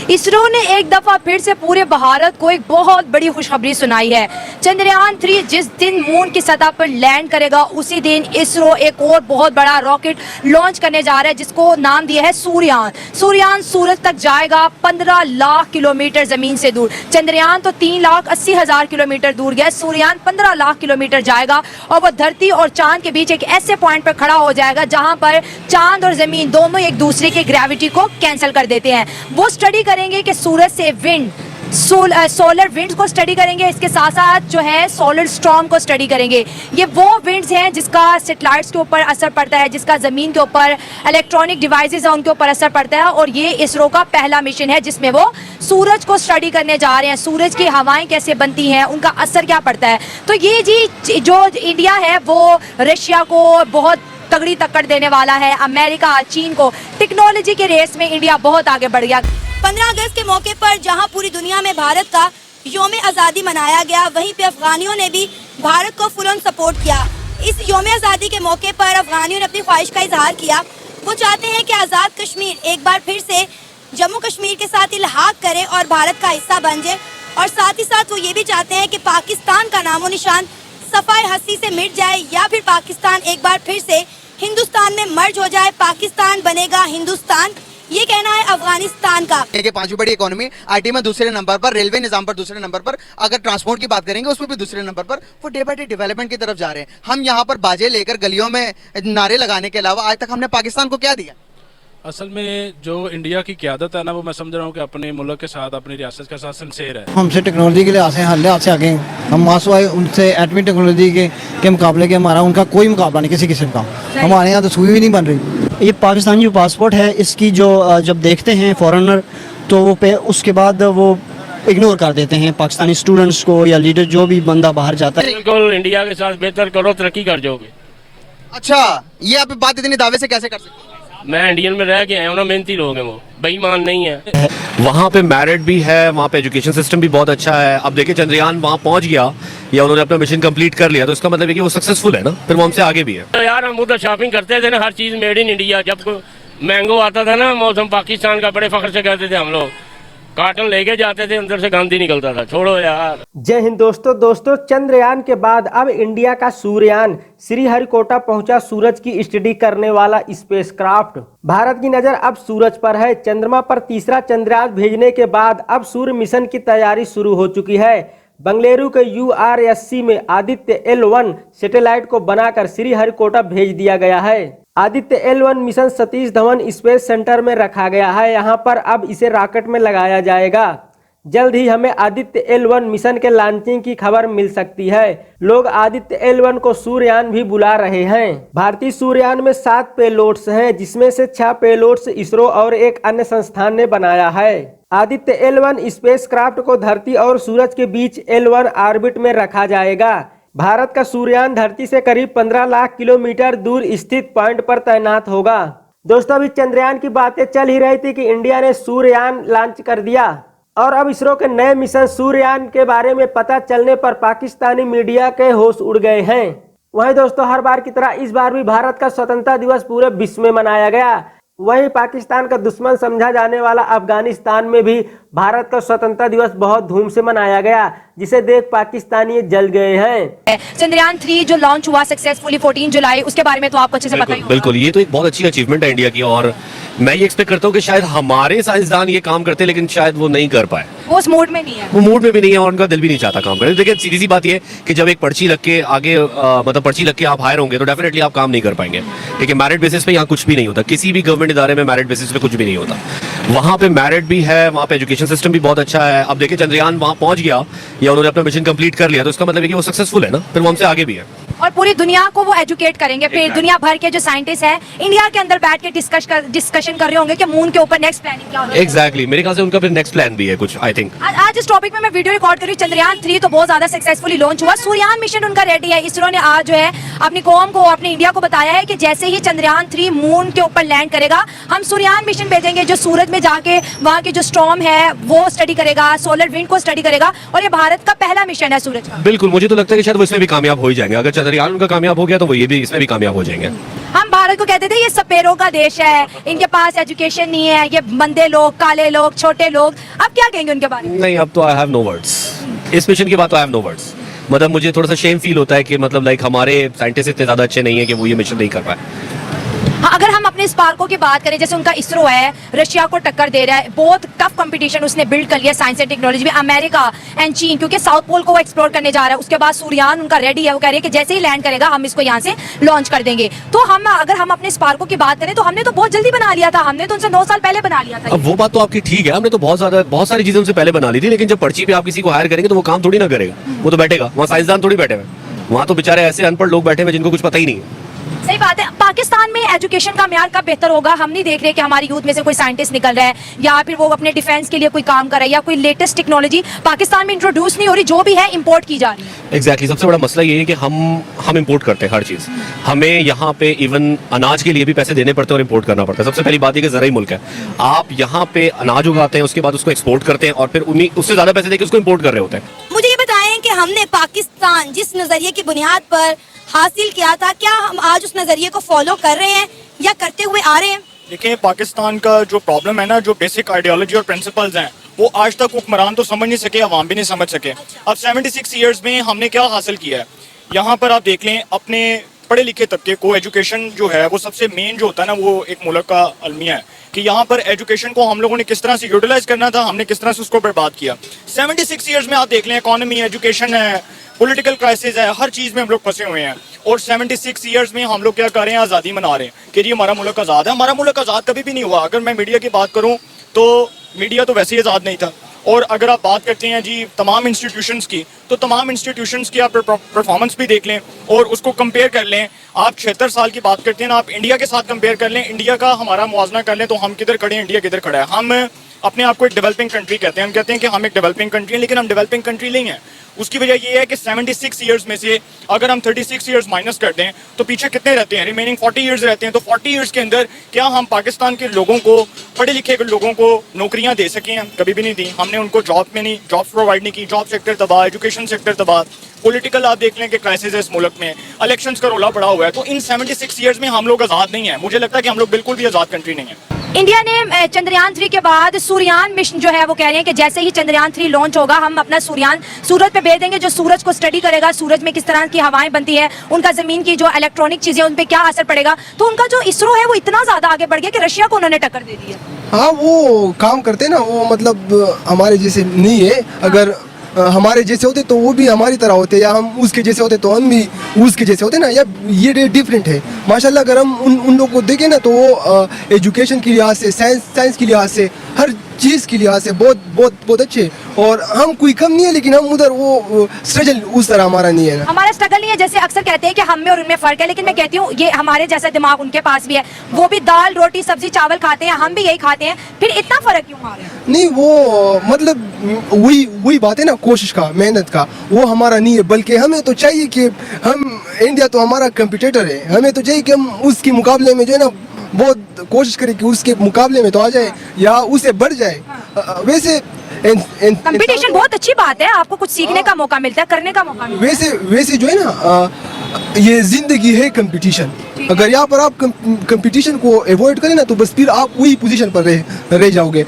इसरो ने एक दफा फिर से पूरे भारत को एक बहुत बड़ी खुशखबरी सुनाई है। चंद्रयान 3 जिस दिन मून की सतह पर लैंड करेगा उसी दिन इसरो एक और बहुत बड़ा रॉकेट लॉन्च करने जा रहा है जिसको नाम दिया है सूर्ययान। सूर्ययान सूरज तक जाएगा 15 लाख किलोमीटर जमीन से दूर। चंद्रयान तो 3,80,000 किलोमीटर दूर गया, सूर्ययान 15 लाख किलोमीटर जाएगा और वो धरती और चांद के बीच एक ऐसे पॉइंट पर खड़ा हो जाएगा जहां पर चांद और जमीन दोनों एक दूसरे की ग्रेविटी को कैंसिल कर देते हैं। वो स्टडी करेंगे कि सूरज से विंड सोलर विंड्स को स्टडी करेंगे, इसके साथ साथ जो है सोलर स्टॉर्म को स्टडी करेंगे। ये वो विंड्स हैं जिसका सैटेलाइट्स के ऊपर असर पड़ता है, जिसका ज़मीन के ऊपर इलेक्ट्रॉनिक डिवाइसेस हैं उनके ऊपर असर पड़ता है। और ये इसरो का पहला मिशन है जिसमें वो सूरज को स्टडी करने जा रहे हैं, सूरज की हवाएं कैसे बनती हैं, उनका असर क्या पड़ता है। तो ये जी जो इंडिया है वो रशिया को बहुत तगड़ी टक्कर देने वाला है, अमेरिका चीन को। टेक्नोलॉजी के रेस में इंडिया बहुत आगे बढ़ गया। 15 अगस्त के मौके पर जहां पूरी दुनिया में भारत का योम आज़ादी मनाया गया, वहीं पे अफगानियों ने भी भारत को फुल ऑन सपोर्ट किया। इस योम आज़ादी के मौके पर अफगानियों ने अपनी ख्वाहिश का इजहार किया। वो चाहते हैं कि आज़ाद कश्मीर एक बार फिर से जम्मू कश्मीर के साथ इल्हाक करे और भारत का हिस्सा बन जाए। और साथ ही साथ वो ये भी चाहते हैं कि पाकिस्तान का नामो निशान सफ़ाए हस्ती से मिट जाए या फिर पाकिस्तान एक बार फिर से हिंदुस्तान में मर्ज हो जाए, पाकिस्तान बनेगा हिंदुस्तान। ये कहना है अफगानिस्तान का। ये पांचवी बड़ी इकोनॉमी, आईटी में दूसरे नंबर पर, रेलवे निजाम पर दूसरे नंबर पर, अगर ट्रांसपोर्ट की बात करेंगे उसमें भी दूसरे नंबर पर। वो डे बाय डे डेवलपमेंट की तरफ जा रहे हैं। हम यहाँ पर बाजे लेकर गलियों में नारे लगाने के अलावा आज तक हमने पाकिस्तान को क्या दिया? असल में जो इंडिया की क़यादत है ना, वो मैं समझ रहा हूँ कि अपने मुल्क के साथ, अपनी रियासत के साथ सिंसेर है। हमसे टेक्नोलॉजी के लिहाज से आगे हम मासवाई उनसे एटमी टेक्नोलॉजी के मुकाबले के हमारा उनका कोई मुकाबला नहीं किसी किस्म का। हमारे यहाँ तो सुई भी नहीं बन रही। ये पाकिस्तानी जो पासपोर्ट है इसकी जो जब देखते हैं फॉरेनर तो वो उसके बाद वो इग्नोर कर देते हैं पाकिस्तानी स्टूडेंट्स को या लीडर जो भी बंदा बाहर जाता है। बिल्कुल इंडिया के साथ बेहतर करो, तरक्की कर जाओगे। अच्छा, ये आप बात इतनी दावे से कैसे कर सकते हैं? मैं इंडियन में रह के आया हूँ ना, मेहनती लोग हैं, वो बेईमान नहीं है। वहाँ पे मेरिट भी है, वहाँ पे एजुकेशन सिस्टम भी बहुत अच्छा है। अब देखिए चंद्रयान वहाँ पहुँच गया या उन्होंने अपना मिशन कंप्लीट कर लिया तो इसका मतलब है कि वो सक्सेसफुल है ना, फिर वो हमसे आगे भी है। तो यार हम उधर शॉपिंग करते थे ना, हर चीज़ मेड इन इंडिया। जब मैंगो आता था ना, मौसम पाकिस्तान का, बड़े फख्र से कहते थे हम लोग। कार्टन लेके जाते थे, अंदर से गांधी निकलता था। छोड़ो यार। जय हिंद दोस्तों चंद्रयान के बाद अब इंडिया का सूर्ययान श्रीहरिकोटा पहुंचा। सूरज की स्टडी करने वाला स्पेसक्राफ्ट। भारत की नजर अब सूरज पर है। चंद्रमा पर तीसरा चंद्रयान भेजने के बाद अब सूर्य मिशन की तैयारी शुरू हो चुकी है। बंगलुरु के URSC में आदित्य L1 सैटेलाइट को बनाकर श्रीहरिकोटा भेज दिया गया है। Aditya L1 mission Satish Dhawan space centre में रखा गया है। यहाँ पर अब इसे रॉकेट में लगाया जाएगा। जल्द ही हमें आदित्य L1 मिशन के लॉन्चिंग की खबर मिल सकती है। लोग आदित्य L1 को सूर्ययान भी बुला रहे हैं। भारतीय सूर्ययान में 7 पेलोड्स हैं, जिसमें से 6 पेलोड्स इसरो और एक अन्य संस्थान ने बनाया है। आदित्य L1 स्पेसक्राफ्ट को धरती और सूरज के बीच L1 ऑर्बिट में रखा जाएगा। भारत का सूर्ययान धरती से करीब 15 लाख किलोमीटर दूर स्थित पॉइंट पर तैनात होगा। दोस्तों, अभी चंद्रयान की बातें चल ही रही थी कि इंडिया ने सूर्ययान लॉन्च कर दिया और अब इसरो के नए मिशन सूर्ययान के बारे में पता चलने पर पाकिस्तानी मीडिया के होश उड़ गए हैं। वहीं दोस्तों, हर बार की तरह इस बार भी भारत का स्वतंत्रता दिवस पूरे विश्व में मनाया गया। वहीं पाकिस्तान का दुश्मन समझा जाने वाला अफगानिस्तान में भी भारत का स्वतंत्रता दिवस बहुत धूम से मनाया गया, जिसे देख पाकिस्तानी जल गए हैं। चंद्रयान 3 जो लॉन्च हुआ सक्सेसफुली 14 जुलाई, उसके बारे में तो आपको अच्छे से पता ही होगा। बिल्कुल, ये तो एक बहुत अच्छी अचीवमेंट है इंडिया की और मैं ये एक्सपेक्ट करता हूँ कि शायद हमारे साइंसदान ये काम करते लेकिन शायद वो नहीं कर पाए। वो उस मूड में नहीं है, वो मूड में भी नहीं है और उनका दिल भी नहीं चाहता काम करने। देखिए सीधी सी बात ये कि जब एक पर्ची लग के आगे मतलब पर्ची लग के आप हायर होंगे तो डेफिनेटली आप काम नहीं कर पाएंगे। ठीक है, मेरिट बेसिस पे यहाँ कुछ भी नहीं होता। किसी भी गवर्नमेंट इदारे में मेरिट बेसिस पे कुछ भी नहीं होता। वहाँ पे मेरिट भी है, वहाँ पे एजुकेशन सिस्टम भी बहुत अच्छा है। अब देखिए चंद्रयान वहाँ पहुँच गया या उन्होंने अपना मिशन कंप्लीट कर लिया तो इसका मतलब है कि वो सक्सेसफुल है ना, फिर वो हमसे आगे भी है। और पूरी दुनिया को वो एजुकेट करेंगे। फिर दुनिया भर के जो साइंटिस्ट हैं इंडिया के अंदर बैठ के डिस्कशन कर रहे होंगे कि मून के ऊपर नेक्स्ट प्लानिंग क्या होगा। एग्जैक्टली, मेरे ख्याल से उनका फिर नेक्स्ट प्लान भी है कुछ, आई थिंक। आज इस टॉपिक में मैं वीडियो रिकॉर्ड कर रही हूँ। चंद्रयान 3 तो बहुत ज्यादा सक्सेसफुली लॉन्च हुआ। सूर्ययान मिशन उनका रेडी है। इसरो ने आज जो है अपनी कौम को, अपनी इंडिया को बताया है कि जैसे ही चंद्रयान 3 मून के ऊपर लैंड करेगा, हम सूर्ययान मिशन भेजेंगे जो सूरज में जाके वहाँ की जो स्टॉर्म है वो स्टडी करेगा, सोलर विंड को स्टडी करेगा। और ये भारत का पहला मिशन है सूरज का। बिल्कुल, मुझे तो लगता है कि शायद वो इसमें भी कामयाब हो ही जाएंगे। अगर चंद्रयान उनका कामयाब हो गया तो वो ये भी इसमें भी कामयाब हो जाएंगे। हम भारत को कहते थे ये सपेरों का देश है, इनके पास एजुकेशन नहीं है, ये मंदे लोग, काले लोग, छोटे लोग। अब क्या कहेंगे उनके बारे में? नहीं, अब तो आई हैव नो वर्ड्स। इस मिशन की बात तो आई हैव नो वर्ड्स। मतलब मुझे थोड़ा सा शेम फील होता है कि मतलब लाइक हमारे साइंटिस्ट इतने ज़्यादा अच्छे नहीं है कि वो ये मिशन नहीं कर पाए। हाँ, अगर हम अपने स्पार्को की बात करें, जैसे उनका इसरो है, रशिया को टक्कर दे रहा है, बहुत टफ कंपटीशन उसने बिल्ड कर लिया साइंस एंड टेक्नोलॉजी में। अमेरिका एंड चीन, क्योंकि साउथ पोल को वो एक्सप्लोर करने जा रहा है। उसके बाद सूर्ययान उनका रेडी है, वो कह रही है कि जैसे ही लैंड करेगा हम इसको यहाँ से लॉन्च कर देंगे। तो हम अगर हम अपने स्पार्को की बात करें तो हमने तो बहुत जल्दी बना लिया था, हमने तो उनसे 9 साल पहले बना लिया था। अब वो बात तो आपकी ठीक है, हमने तो बहुत सारी चीजें उनसे पहले बना ली थी, लेकिन जब पर्ची पे आप किसी को हायर करेंगे तो वो काम थोड़ी ना करेगा, वो तो बैठेगा वहाँ। साइंसदान थोड़ी बैठे हुए, वहाँ तो बेचारे ऐसे अनपढ़ लोग बैठे हुए जिनको कुछ पता ही नहीं है। सही बात है। पाकिस्तान में एजुकेशन का म्यार कब बेहतर होगा? हम नहीं देख रहे कि हमारी यूथ में से कोई साइंटिस्ट निकल रहा है या फिर वो अपने डिफेंस के लिए कोई काम कर रहा है या कोई लेटेस्ट टेक्नोलॉजी पाकिस्तान में इंट्रोड्यूस नहीं हो रही, जो भी है इंपोर्ट की जा रही है। एग्जैक्टली, सबसे बड़ा मसला ये है कि हम इंपोर्ट करते हैं हर चीज़। हमें यहाँ पे इवन अनाज के लिए भी पैसे देने पड़ते हैं और इंपोर्ट करना पड़ता है। सबसे पहली बात ये कि ज़राई मुल्क है, आप यहाँ पे अनाज उगाते हैं, उसके बाद उसको एक्सपोर्ट करते हैं और फिर उससे ज़्यादा पैसे देकर उसको इंपोर्ट कर रहे होते हैं। मुझे ये बताएं कि हमने पाकिस्तान जिस नजरिए की बुनियाद पर हासिल किया था, क्या हम आज उस नजरिए को फॉलो कर रहे हैं या करते हुए आ रहे हैं? देखिए, पाकिस्तान का जो प्रॉब्लम है ना, जो बेसिक आइडियोलॉजी और प्रिंसिपल्स हैं, वो आज तक हुक्मरान तो समझ नहीं सके, अवाम भी नहीं समझ सके। अब 76 ईयर्स में हमने क्या हासिल किया है? यहाँ पर आप देख लें, अपने पढ़े लिखे तबके को एजुकेशन जो है वो सबसे मेन जो होता है ना, वो एक मुल्क का अलमिया है कि यहाँ पर एजुकेशन को हम लोगों ने किस तरह से यूटिलाइज करना था, हमने किस तरह से उसको बर्बाद किया। 76 ईयर्स में आप देख लें, इकोनॉमी, एजुकेशन है, पॉलिटिकल क्राइसिस है, हर चीज़ में हम लोग फंसे हुए हैं। और 76 ईयर्स में हम लोग क्या कर रहे हैं? आज़ादी मना रहे हैं कि जी हमारा मुल्क आज़ाद है। हमारा मुल्क आज़ाद कभी भी नहीं हुआ। अगर मैं मीडिया की बात करूँ तो मीडिया तो वैसे ही आज़ाद नहीं था। और अगर आप बात करते हैं जी तमाम इंस्टीट्यूशंस की, तो तमाम इंस्टीट्यूशंस की आप परफॉर्मेंस भी देख लें और उसको कंपेयर कर लें। आप 76 साल की बात करते हैं ना, आप इंडिया के साथ कंपेयर कर लें, इंडिया का हमारा मुआवजा कर लें, तो हम किधर खड़े हैं, इंडिया किधर खड़ा है। हम अपने आप को एक डेवलपिंग कंट्री कहते हैं, हम कहते हैं कि हम एक डेवलपिंग कंट्री हैं, लेकिन हम डेवलपिंग कंट्री नहीं हैं। उसकी वजह ये है कि 76 ईयर्स में से अगर हम 36 ईयर्स माइनस कर दें तो पीछे कितने रहते हैं? रिमेनिंग 40 ईयर्स रहते हैं। तो 40 ईयर्स के अंदर क्या हम पाकिस्तान के लोगों को, पढ़े लिखे लोगों को नौकरियां दे सके हैं? कभी भी नहीं दी। हमने उनको जॉब्स प्रोवाइड नहीं की। जॉब सेक्टर तबाह, एजुकेशन सेक्टर तबाह, पॉलिटिकल आप देख लें कि क्राइसिस है इस मुल्क में, इलेक्शंस का रोला पड़ा हुआ है। तो इन 76 ईयर्स में हम लोग आज़ाद नहीं है। मुझे लगता है कि हम लोग बिल्कुल भी आज़ाद कंट्री नहीं है। इंडिया ने चंद्रयान 3 के बाद सूर्ययान मिशन जो है वो कह रहे हैं कि जैसे ही चंद्रयान 3 लॉन्च होगा हम अपना सूर्ययान सूरज पे भेज देंगे, जो सूरज को स्टडी करेगा, सूरज में किस तरह की हवाएं बनती है, उनका जमीन की जो इलेक्ट्रॉनिक चीजें उन पे क्या असर पड़ेगा। तो उनका जो इसरो है वो इतना ज्यादा आगे बढ़ गया कि रशिया को उन्होंने टक्कर दे दी है। हाँ, वो काम करते ना, वो मतलब हमारे जैसे नहीं है। अगर हमारे जैसे होते तो वो भी हमारी तरह होते, या हम उसके जैसे होते तो हम भी उसके जैसे होते ना। या ये डिफरेंट है माशाल्लाह। अगर हम उन लोगों को देखें ना तो वो एजुकेशन के लिहाज से, साइंस के लिहाज से, हर चीज़ के लिहाज से बहुत अच्छे। और हम कोई कम नहीं है, लेकिन हम उधर वो स्ट्रगल उस तरह हमारा नहीं है ना। हमारा स्ट्रगल नहीं है। जैसे अक्सर कहते हैं कि हम में और उनमें फर्क है, लेकिन मैं कहती हूँ ये हमारे जैसा दिमाग उनके पास भी है। वो भी दाल रोटी सब्जी चावल खाते हैं, हम भी यही खाते हैं, फिर इतना फर्क क्यों आ रहा है? नहीं, वो मतलब वही बात है ना, कोशिश का, मेहनत का, वो हमारा नहीं है। बल्कि हमें तो चाहिए कि हम, इंडिया तो हमारा कंपटीटर है, हमें तो चाहिए कि हम उसके मुकाबले में जो है ना बहुत कोशिश करें कि उसके मुकाबले में तो आ जाए या उससे बढ़ जाए। वैसे कंपटीशन बहुत अच्छी बात है, आपको कुछ सीखने का मौका मिलता है, करने का मौका मिलता है। वैसे जो है ना, ये जिंदगी है कंपटीशन। अगर यहाँ पर आप कंपटीशन को अवॉइड करें ना तो बस फिर आप वही पोजीशन पर रह जाओगे।